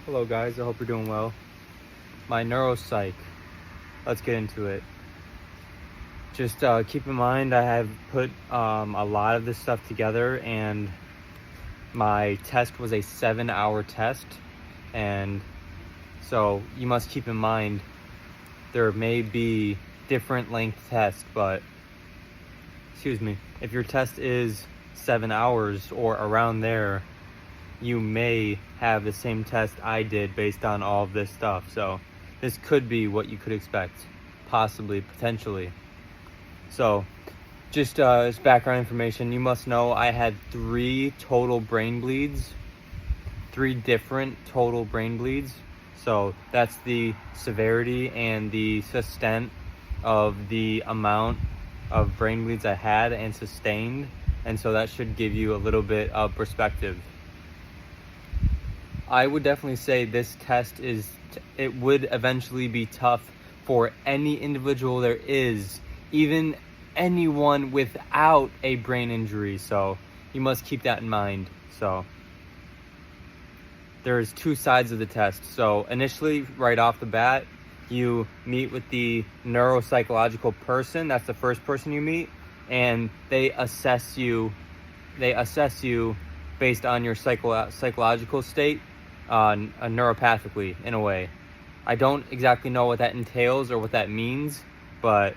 Hello guys, I hope you're doing well. My neuro psych. Let's get into it. Just keep in mind I have put a lot of this stuff together, and my test was a 7-hour test, and so you must keep in mind there may be different length tests, but if your test is 7 hours or around there, you may have the same test I did based on all of this stuff. So this could be what you could expect, possibly, potentially. So just as background information, you must know I had 3 total brain bleeds, 3 different total brain bleeds. So that's the severity and the extent of the amount of brain bleeds I had and sustained. And so that should give you a little bit of perspective. I would definitely say this test it would eventually be tough for any individual there is, even anyone without a brain injury. So you must keep that in mind. So there's 2 sides of the test. So initially, right off the bat, you meet with the neuropsychological person. That's the first person you meet, and they assess you based on your psychological state, neuropathically, in a way. I don't exactly know what that entails or what that means, but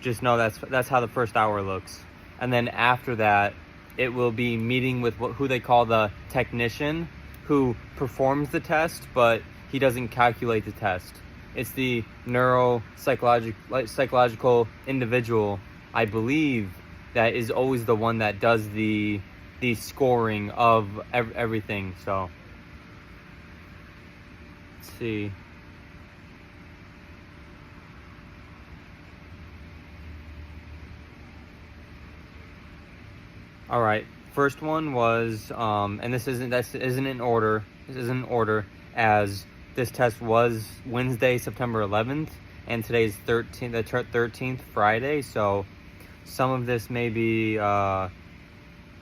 just know that's how the first hour looks. And then after that, it will be meeting with who they call the technician, who performs the test, but he doesn't calculate the test. It's the psychological individual, I believe, that is always the one that does the scoring of everything. So let's see. All right, first one was and this isn't in order. This isn't in order, as this test was Wednesday, September 11th, and today's 13th, Friday. So some of this may be not,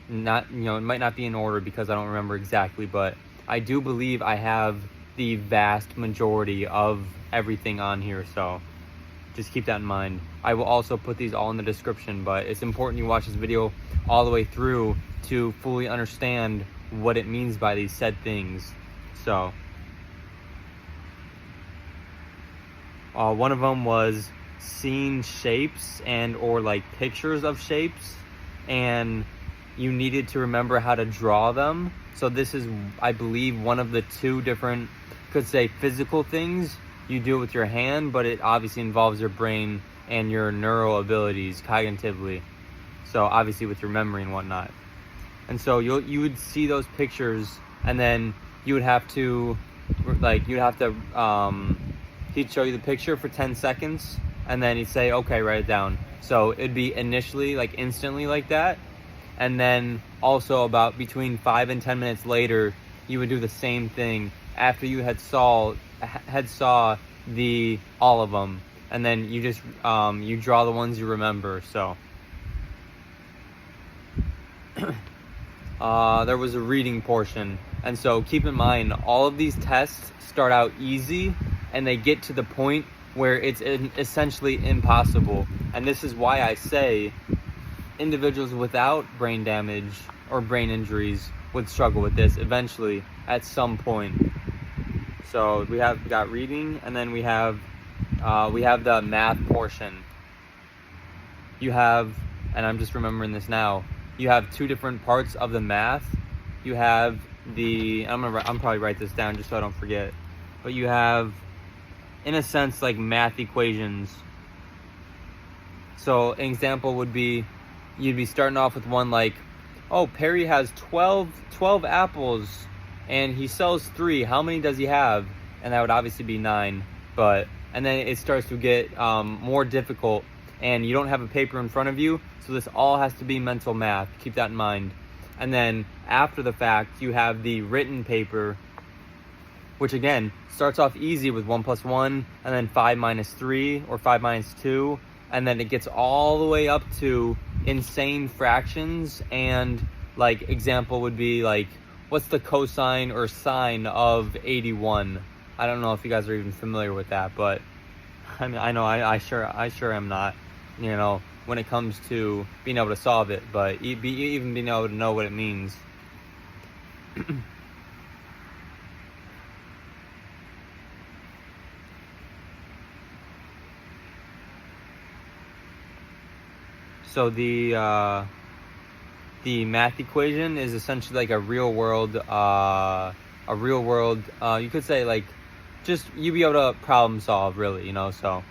it might not be in order because I don't remember exactly, but I do believe I have the vast majority of everything on here. So just keep that in mind. I will also put these all in the description, but it's important you watch this video all the way through to fully understand what it means by these said things. So one of them was seeing shapes and or like pictures of shapes, and you needed to remember how to draw them. So this is, I believe, one of the 2 different, could say, physical things. You do it with your hand, but it obviously involves your brain and your neural abilities cognitively. So obviously with your memory and whatnot. And so you would see those pictures, and then you would have to, he'd show you the picture for 10 seconds, and then he'd say, okay, write it down. So it'd be initially, like, instantly like that. And then also about between 5 and 10 minutes later, you would do the same thing after you had saw all of them. And then you just, you draw the ones you remember. So there was a reading portion. And so keep in mind, all of these tests start out easy, and they get to the point where it's essentially impossible. And this is why I say individuals without brain damage or brain injuries would struggle with this eventually at some point. So we got reading, and then we have the math portion. You have, and I'm just remembering this now, you have 2 different parts of the math. You have I'm probably write this down just so I don't forget, but you have, in a sense, like math equations. So an example would be, you'd be starting off with one like, oh, Perry has 12 apples and he sells 3. How many does he have? And that would obviously be 9. And then it starts to get more difficult, and you don't have a paper in front of you, so this all has to be mental math. Keep that in mind. And then after the fact, you have the written paper, which again starts off easy with 1 + 1, and then 5 - 3 or 5 - 2, and then it gets all the way up to insane fractions. And like example would be like what's the cosine or sine of 81? I don't know if you guys are even familiar with that, but I mean, I know I sure am not, when it comes to being able to solve it, but even being able to know what it means. So the math equation is essentially like a real world, you could say, like, just you be able to problem solve, really, so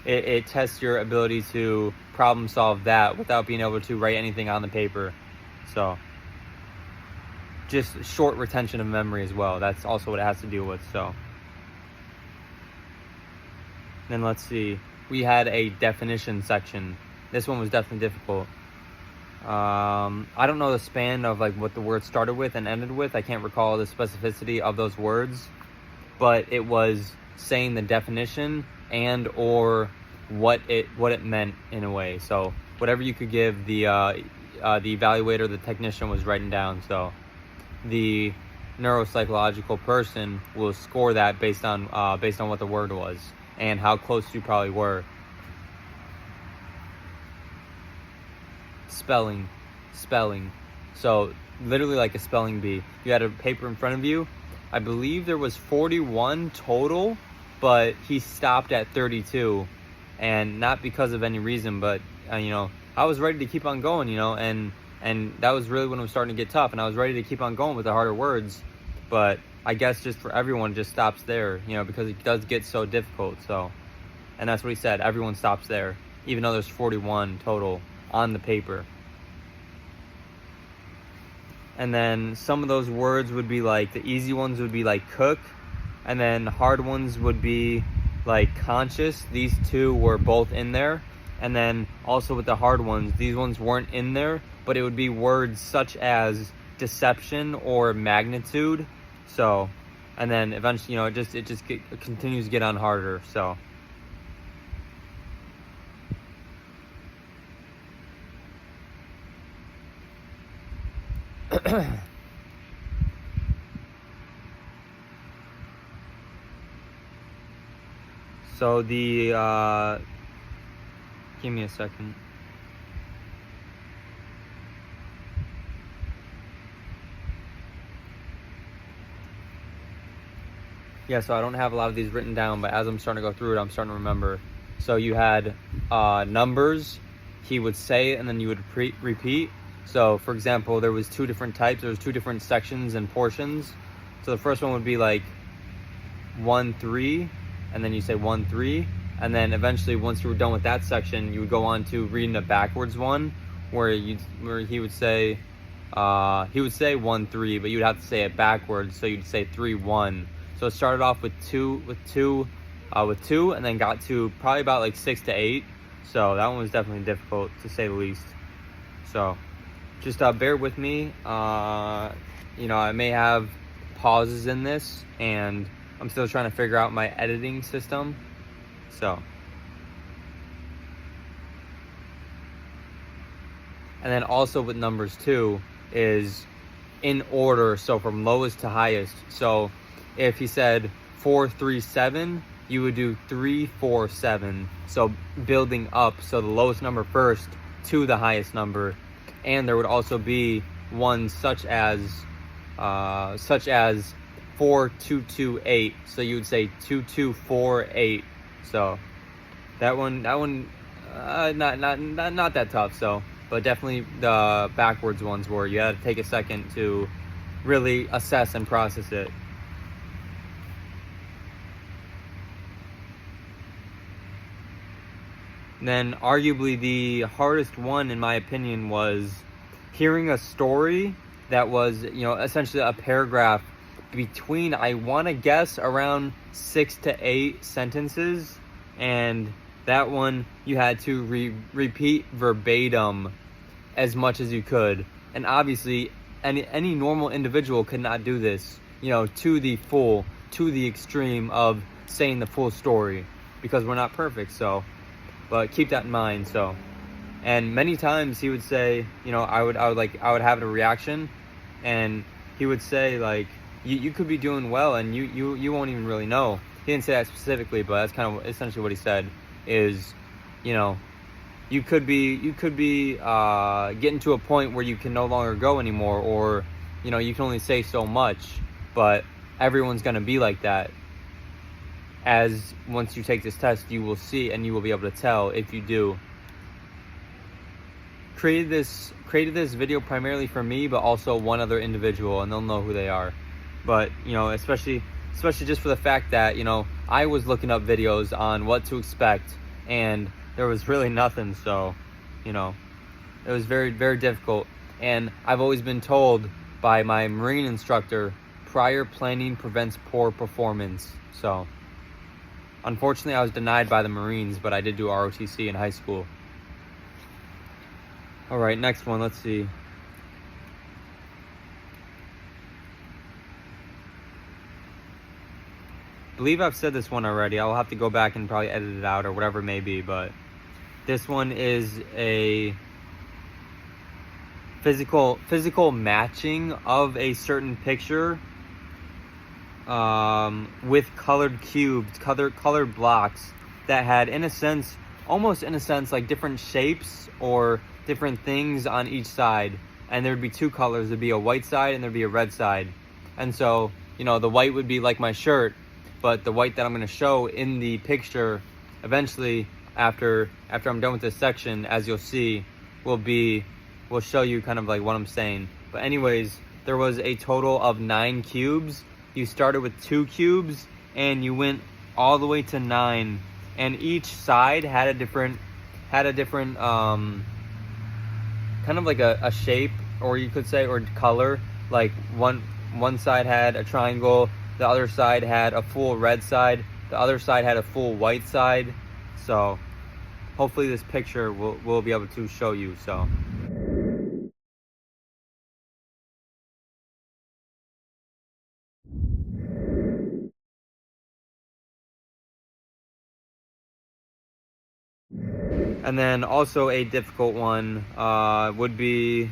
it tests your ability to problem solve that without being able to write anything on the paper. So just short retention of memory as well. That's also what it has to deal with. So then let's see, we had a definition section. This one was definitely difficult. I don't know the span of like what the word started with and ended with. I can't recall the specificity of those words, but it was saying the definition and or what it meant in a way. So whatever you could give, the evaluator, the technician, was writing down. So the neuropsychological person will score that based on what the word was and how close you probably were. Spelling. So literally like a spelling bee. You had a paper in front of you. I believe there was 41 total, but he stopped at 32, and not because of any reason, but I was ready to keep on going, and that was really when it was starting to get tough, and I was ready to keep on going with the harder words, but I guess just for everyone, it just stops there, because it does get so difficult. So, and that's what he said, everyone stops there, even though there's 41 total on the paper. And then some of those words would be like, the easy ones would be like cook, and then hard ones would be like conscious. These two were both in there. And then also with the hard ones, these ones weren't in there, but it would be words such as deception or magnitude. So, and then eventually, it continues to get on harder. So so the give me a second. Yeah, so I don't have a lot of these written down, but as I'm starting to go through it, I'm starting to remember. So you had numbers. He would say it, and then you would repeat. So, for example, there was two different types. There was two different sections and portions. So the first one would be like 1, 3, and then you say 1, 3, and then eventually, once you were done with that section, you would go on to reading the backwards one, where he would say 1, 3, but you'd have to say it backwards. So you'd say 3, 1. So it started off with two, and then got to probably about like 6 to 8. So that one was definitely difficult, to say the least. So just bear with me. I may have pauses in this, and I'm still trying to figure out my editing system. So, and then also with numbers too is in order, so from lowest to highest. So if he said 4, 3, 7, you would do 3, 4, 7. So building up, so the lowest number first to the highest number. And there would also be ones such as 4, 2, 2, 8. So you would say 2, 2, 4, 8. So that one, not that tough. So, but definitely the backwards ones were, you had to take a second to really assess and process it. And then arguably the hardest one, in my opinion, was hearing a story that was, essentially a paragraph between, I want to guess, around 6 to 8 sentences. And that one, you had to repeat verbatim as much as you could. And obviously, any normal individual could not do this, to the extreme of saying the full story, because we're not perfect. So, but keep that in mind. So, and many times he would say, I would have a reaction, and he would say, like, you could be doing well and you won't even really know. He didn't say that specifically, but that's kind of essentially what he said is, you know, you could be getting to a point where you can no longer go anymore, or, you know, you can only say so much, but everyone's going to be like that. As once you take this test, you will see and you will be able to tell if you do. Created this video primarily for me, but also one other individual, and they'll know who they are. But, you know, especially just for the fact that, you know, I was looking up videos on what to expect, and there was really nothing. So, you know, it was very, very difficult. And I've always been told by my Marine instructor, prior planning prevents poor performance. So, unfortunately, I was denied by the Marines, but I did do ROTC in high school. All right, next one, let's see. I believe I've said this one already. I'll have to go back and probably edit it out or whatever it may be, but this one is a physical matching of a certain picture with colored cubes, colored blocks that had, almost in a sense, like different shapes or different things on each side. And there'd be two colors. There'd be a white side and there'd be a red side. And so, you know, the white would be like my shirt, but the white that I'm going to show in the picture eventually, after I'm done with this section, as you'll see, will show you kind of like what I'm saying. But anyways, there was a total of 9 cubes. You started with 2 cubes and you went all the way to 9, and each side had a different kind of like a shape, or you could say, or color. Like one side had a triangle, the other side had a full red side, the other side had a full white side. So hopefully this picture will be able to show you. So and then also a difficult one would be,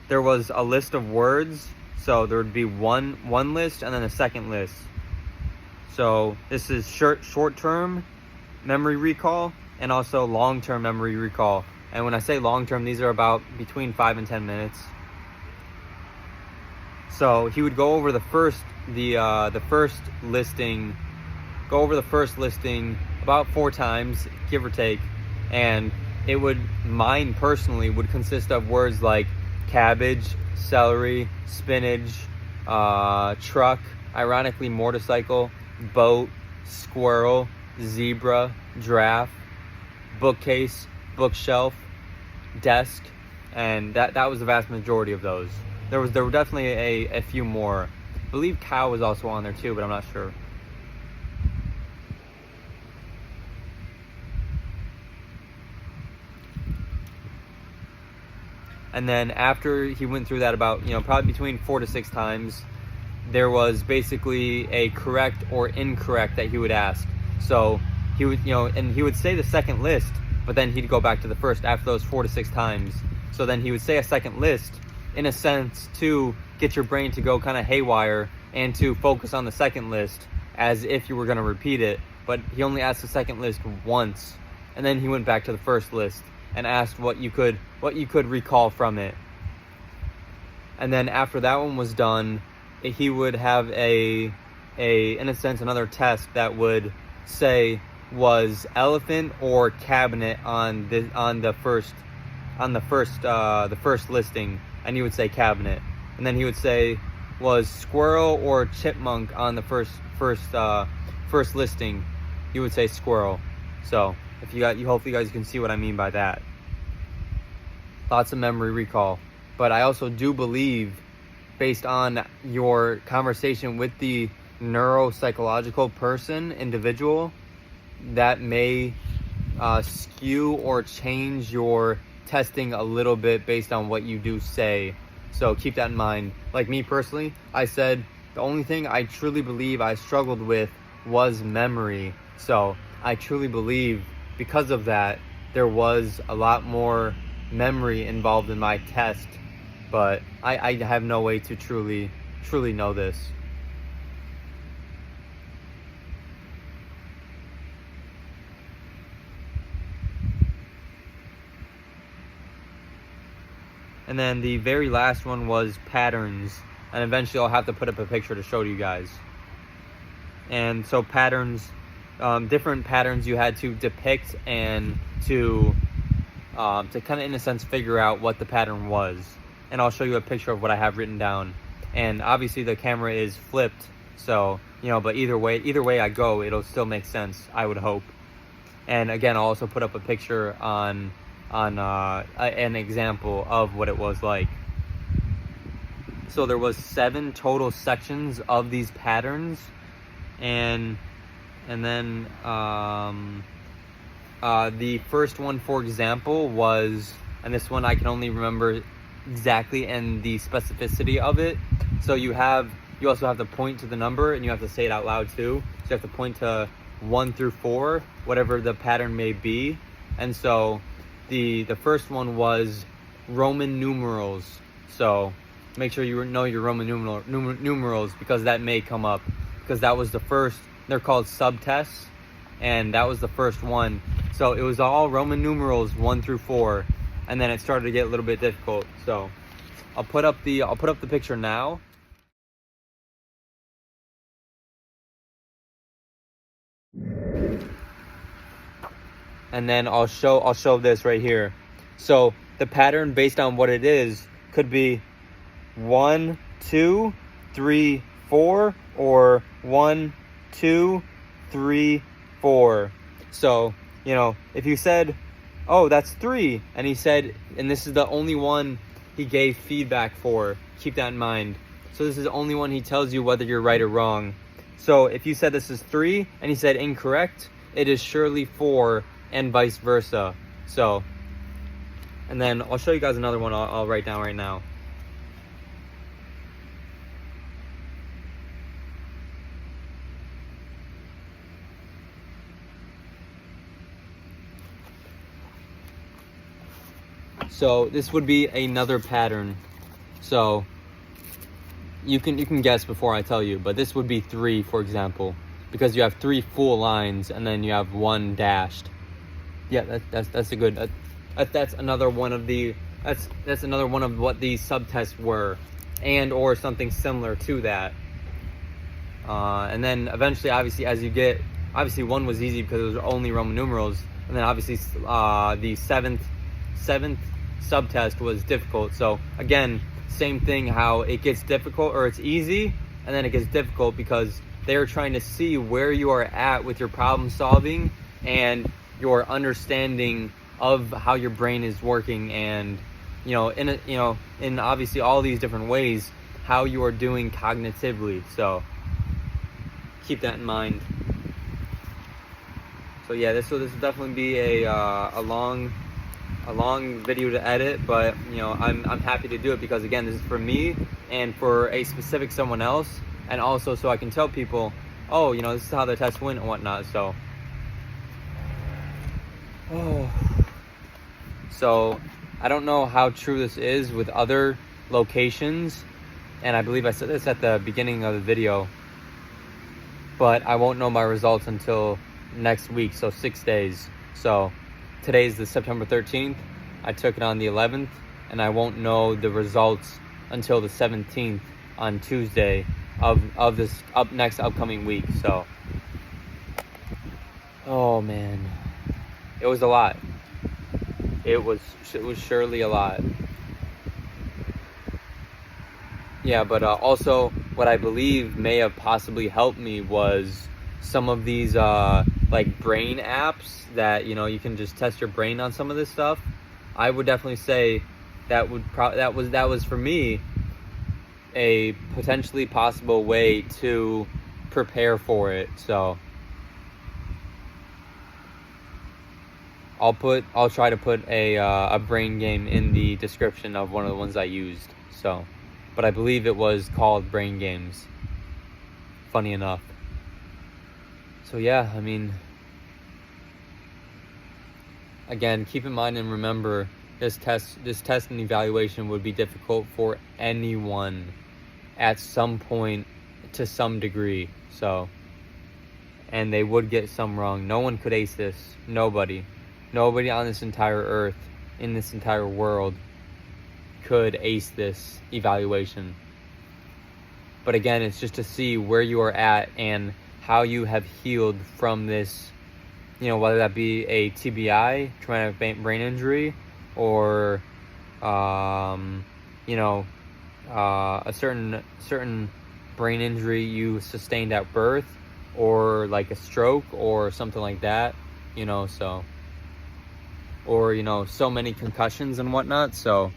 there was a list of words. So there would be one list and then a second list. So this is short-term memory recall and also long-term memory recall. And when I say long-term, these are about between 5 and 10 minutes. So he would go over the first listing about 4 times, give or take, and mine personally would consist of words like cabbage, celery, spinach, truck, ironically motorcycle, boat, squirrel, zebra, giraffe, bookcase, bookshelf, desk, and that was the vast majority of those. There were definitely a few more. I believe cow was also on there too, but I'm not sure. And then after he went through that about, probably between 4 to 6 times, there was basically a correct or incorrect that he would ask. So he would, and he would say the second list, but then he'd go back to the first after those 4 to 6 times. So then he would say a second list, in a sense, to get your brain to go kind of haywire and to focus on the second list as if you were going to repeat it. But he only asked the second list once, and then he went back to the first list and asked what you could recall from it. And then after that one was done, he would have in a sense, another test that would say was elephant or cabinet on the first listing, and he would say cabinet. And then he would say was squirrel or chipmunk on the first listing, he would say squirrel. So hopefully you guys can see what I mean by that. Lots of memory recall. But I also do believe, based on your conversation with the neuropsychological individual, that may skew or change your testing a little bit based on what you do say. So keep that in mind. Like me personally, I said the only thing I truly believe I struggled with was memory. So I truly believe because of that, there was a lot more memory involved in my test but I have no way to truly know this. And then the very last one was patterns, and eventually I'll have to put up a picture to show you guys. And so patterns, different patterns you had to depict and to kind of, in a sense, figure out what the pattern was. And I'll show you a picture of what I have written down. And obviously the camera is flipped, so, you know, but either way I go, it'll still make sense, I would hope. And again, I'll also put up a picture on an example of what it was like. So there was 7 total sections of these patterns, and then the first one, for example, was, and this one I can only remember exactly and the specificity of it. So you also have to point to the number, and you have to say it out loud too. So you have to point to 1 through 4, whatever the pattern may be. And so the first one was Roman numerals. So make sure you know your Roman numerals, because that may come up, because that was the first. They're called subtests, and that was the first one. So it was all Roman numerals 1 through 4, and then it started to get a little bit difficult. So I'll put up the picture now. And then I'll show this right here. So the pattern, based on what it is, could be 1, 2, 3, 4, or 1, 2, 3, 4. So, you know, if you said, oh, that's 3, and he said, and this is the only one he gave feedback for, keep that in mind. So this is the only one he tells you whether you're right or wrong. So if you said this is 3 and he said incorrect, it is surely 4, and vice versa. So, and then I'll show you guys another one I'll write down right now. So this would be another pattern. So you can guess before I tell you, but this would be 3, for example, because you have 3 full lines and then you have 1 dashed. Yeah, that's a good. That's another one of the. That's another one of what these subtests were, and or something similar to that. And then eventually, obviously, as you get, obviously 1 was easy because it was only Roman numerals, and then obviously the seventh subtest was difficult. So again, same thing, how it gets difficult, or it's easy and then it gets difficult because they're trying to see where you are at with your problem solving and your understanding of how your brain is working, and in obviously all these different ways how you are doing cognitively. So keep that in mind. So yeah, this will definitely be a long video to edit, but you know, I'm happy to do it because again, this is for me and for a specific someone else, and also so I can tell people, oh, you know, this is how the test went and whatnot. So I don't know how true this is with other locations, and I believe I said this at the beginning of the video, but I won't know my results until next week, so 6 days. So today's the September 13th. I took it on the 11th, and I won't know the results until the 17th on Tuesday of this next upcoming week. So, oh man, it was a lot. It was surely a lot. Yeah, but also what I believe may have possibly helped me was some of these like brain apps that, you know, you can just test your brain on some of this stuff. I would definitely say that was for me a potentially possible way to prepare for it. So I'll try to put a brain game in the description of one of the ones I used. So, but I believe it was called Brain Games, funny enough. So yeah, I mean, again, keep in mind and remember, this test and evaluation would be difficult for anyone at some point to some degree. So, and they would get some wrong. No one could ace this. Nobody on this entire earth, in this entire world, could ace this evaluation. But again, it's just to see where you are at and how you have healed from this, whether that be a TBI, traumatic brain injury, or a certain brain injury you sustained at birth, or like a stroke or something like that, so, or so many concussions and whatnot. So,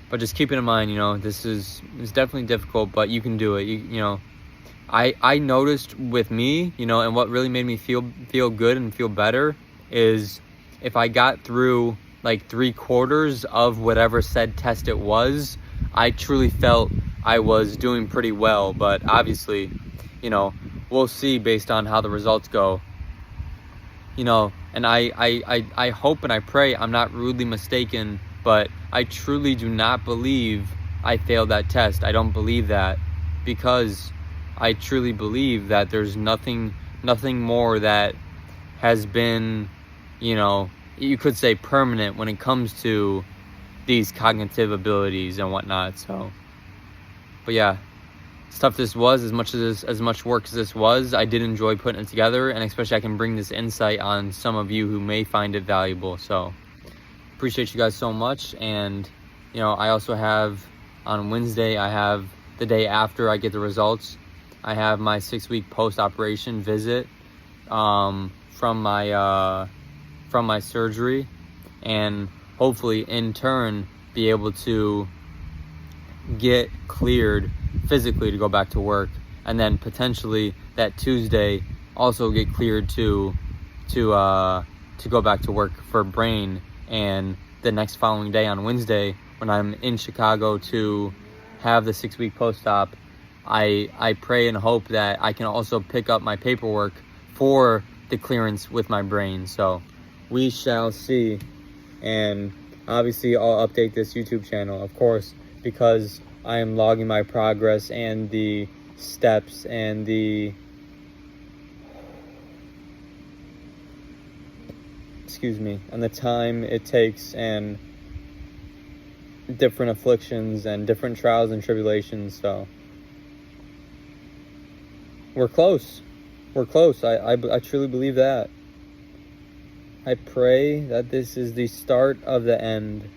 but just keep it in mind, this is definitely difficult, but you can do it. I noticed with me, and what really made me feel good and feel better is if I got through like 3/4 of whatever said test it was, I truly felt I was doing pretty well. But obviously, we'll see based on how the results go. And I hope and I pray I'm not rudely mistaken, but I truly do not believe I failed that test. I don't believe that, because I truly believe that there's nothing more that has been, you could say permanent when it comes to these cognitive abilities and whatnot. So, but yeah, as tough this was, as much work as this was, I did enjoy putting it together, and especially I can bring this insight on some of you who may find it valuable. So appreciate you guys so much. And I also have on Wednesday, I have the day after I get the results, I have my 6-week post-operation visit from my surgery, and hopefully in turn be able to get cleared physically to go back to work, and then potentially that Tuesday also get cleared to go back to work for brain. And the next following day on Wednesday, when I'm in Chicago to have the 6-week post-op, I pray and hope that I can also pick up my paperwork for the clearance with my brain. So we shall see. And obviously I'll update this YouTube channel, of course, because I am logging my progress and the steps and the time it takes, and different afflictions and different trials and tribulations. So we're close. I truly believe that. I pray that this is the start of the end.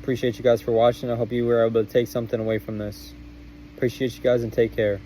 Appreciate you guys for watching. I hope you were able to take something away from this. Appreciate you guys, and take care.